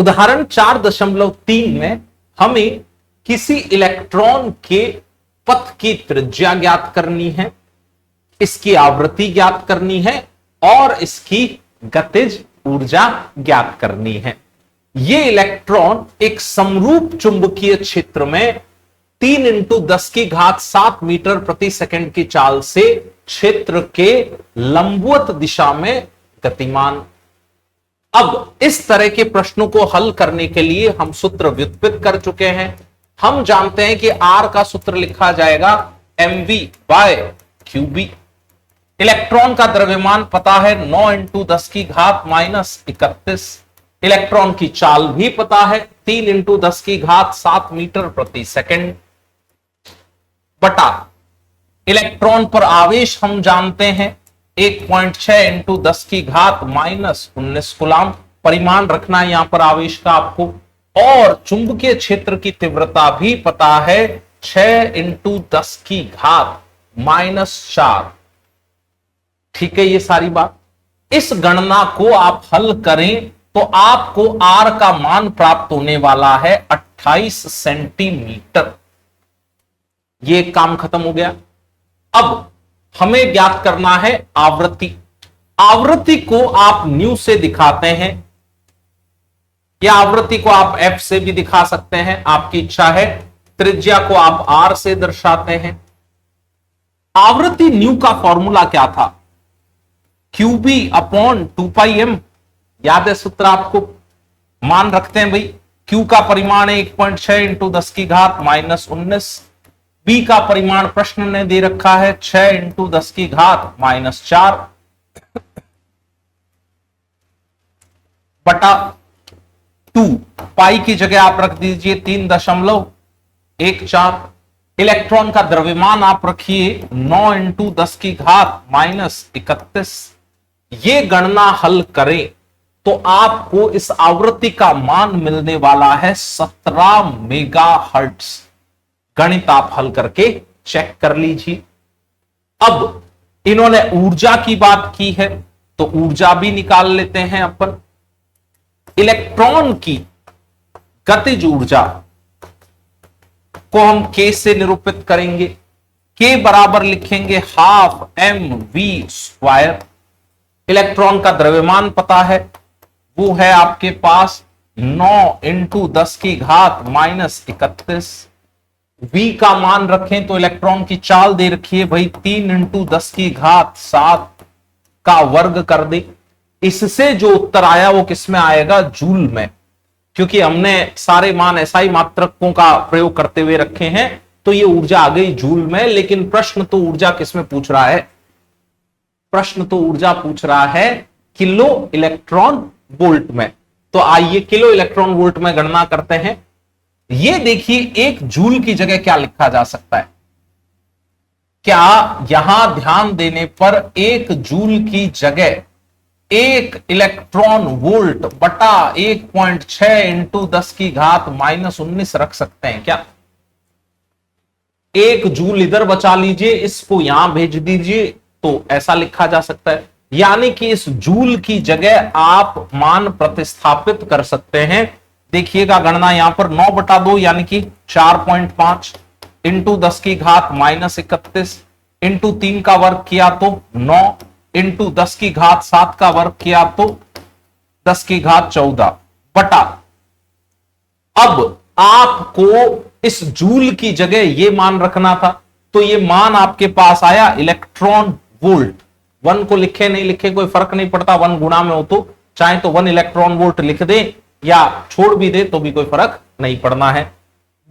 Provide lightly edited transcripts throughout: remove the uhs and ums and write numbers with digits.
उदाहरण 4.3 में हमें किसी इलेक्ट्रॉन के पथ की त्रिज्या ज्ञात करनी है, इसकी आवृत्ति ज्ञात करनी है और इसकी गतिज ऊर्जा ज्ञात करनी है। यह इलेक्ट्रॉन एक समरूप चुंबकीय क्षेत्र में 3 × 10⁷ मीटर प्रति सेकंड की चाल से क्षेत्र के लंबवत दिशा में गतिमान। अब इस तरह के प्रश्नों को हल करने के लिए हम सूत्र व्युत्पन्न कर चुके हैं। हम जानते हैं कि R का सूत्र लिखा जाएगा mv/qb। इलेक्ट्रॉन का द्रव्यमान पता है 9 × 10⁻31। इलेक्ट्रॉन की चाल भी पता है 3 × 10⁷ मीटर प्रति सेकंड बटा इलेक्ट्रॉन पर आवेश हम जानते हैं 1.6 × 10⁻⁻19 कूलाम। परिमाण रखना है यहां पर आवेश का आपको, और चुंबकीय क्षेत्र की तीव्रता भी पता है 6 × 10⁻⁻4। ठीक है, ये सारी बात। इस गणना को आप हल करें तो आपको R का मान प्राप्त होने वाला है 28 सेंटीमीटर। ये काम खत्म हो गया। अब हमें ज्ञात करना है आवृत्ति। आवृत्ति को आप न्यू से दिखाते हैं या आवृत्ति को आप F से भी दिखा सकते हैं, आपकी इच्छा है। त्रिज्या को आप R से दर्शाते हैं। आवृत्ति न्यू का फॉर्मूला क्या था? QB/2πm। याद है सूत्र आपको? मान रखते हैं भाई, Q का परिमाण है 1.6 × 10⁻⁻19। B का परिमाण प्रश्न ने दे रखा है 6 × 10⁻⁻4 बटा 2। पाई की जगह आप रख दीजिए 3.14। इलेक्ट्रॉन का द्रव्यमान आप रखिए 9 × 10⁻31। ये गणना हल करें तो आपको इस आवृत्ति का मान मिलने वाला है 17 मेगाहर्ट्ज। गणित आप हल करके चेक कर लीजिए। अब इन्होंने ऊर्जा की बात की है तो ऊर्जा भी निकाल लेते हैं अपन। इलेक्ट्रॉन की गतिज ऊर्जा को हम K से निरूपित करेंगे। K बराबर लिखेंगे 12mv²। इलेक्ट्रॉन का द्रव्यमान पता है, वो है आपके पास 9 × 10⁻31। V का मान रखें तो इलेक्ट्रॉन की चाल दे रखी है भाई 3 × 10⁷ का वर्ग कर दे। इससे जो उत्तर आया वो किसमें आएगा? जूल में, क्योंकि हमने सारे मान SI मात्रकों का प्रयोग करते हुए रखे हैं तो ये ऊर्जा आ गई जूल में। लेकिन प्रश्न तो ऊर्जा किसमें पूछ रहा है? प्रश्न तो ऊर्जा पूछ रहा है किलो इलेक्ट्रॉन वोल्ट में। तो आइए किलो इलेक्ट्रॉन वोल्ट में गणना करते हैं। ये देखिए, 1 जूल की जगह क्या लिखा जा सकता है? क्या यहां ध्यान देने पर 1 जूल की जगह 1 इलेक्ट्रॉन वोल्ट बटा 1.6 × 10⁻⁻19 रख सकते हैं क्या? 1 जूल इधर बचा लीजिए, इसको यहां भेज दीजिए तो ऐसा लिखा जा सकता है। यानी कि इस जूल की जगह आप मान प्रतिस्थापित कर सकते हैं। देखिएगा गणना यहां पर 9/2 यानी कि 4.5 × 10⁻31 इंटू 3 का वर्ग किया तो 9 × 10⁻7 का वर्ग किया तो 10⁻14 बटा। अब आपको इस जूल की जगह ये मान रखना था तो ये मान आपके पास आया इलेक्ट्रॉन वोल्ट। 1 को लिखे नहीं लिखे कोई फर्क नहीं पड़ता, 1 गुणा में हो तो चाहे तो 1 इलेक्ट्रॉन वोल्ट लिख दे या छोड़ भी दे तो भी कोई फर्क नहीं पड़ना है।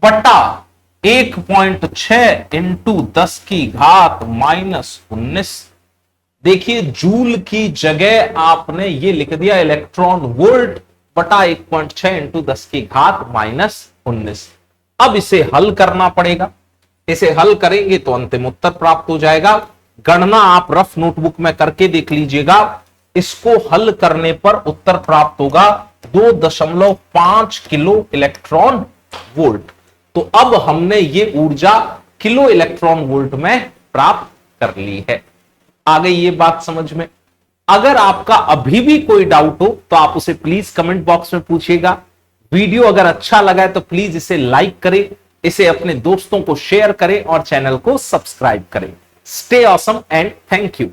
बटा 1.6 × 10⁻⁻19। देखिए जूल की जगह आपने ये लिख दिया इलेक्ट्रॉन वोल्ट बटा 1.6 × 10⁻⁻19। अब इसे हल करना पड़ेगा। इसे हल करेंगे तो अंतिम उत्तर प्राप्त हो जाएगा। गणना आप रफ नोटबुक में करके देख लीजिएगा। इसको हल करने पर उत्तर प्राप्त होगा 2.5 किलो इलेक्ट्रॉन वोल्ट। तो अब हमने ये ऊर्जा किलो इलेक्ट्रॉन वोल्ट में प्राप्त कर ली है। आ गई ये बात समझ में? अगर आपका अभी भी कोई डाउट हो तो आप उसे प्लीज कमेंट बॉक्स में पूछिएगा। वीडियो अगर अच्छा लगा है तो प्लीज इसे लाइक करें, इसे अपने दोस्तों को शेयर करें और चैनल को सब्सक्राइब करें। Stay awesome and thank you.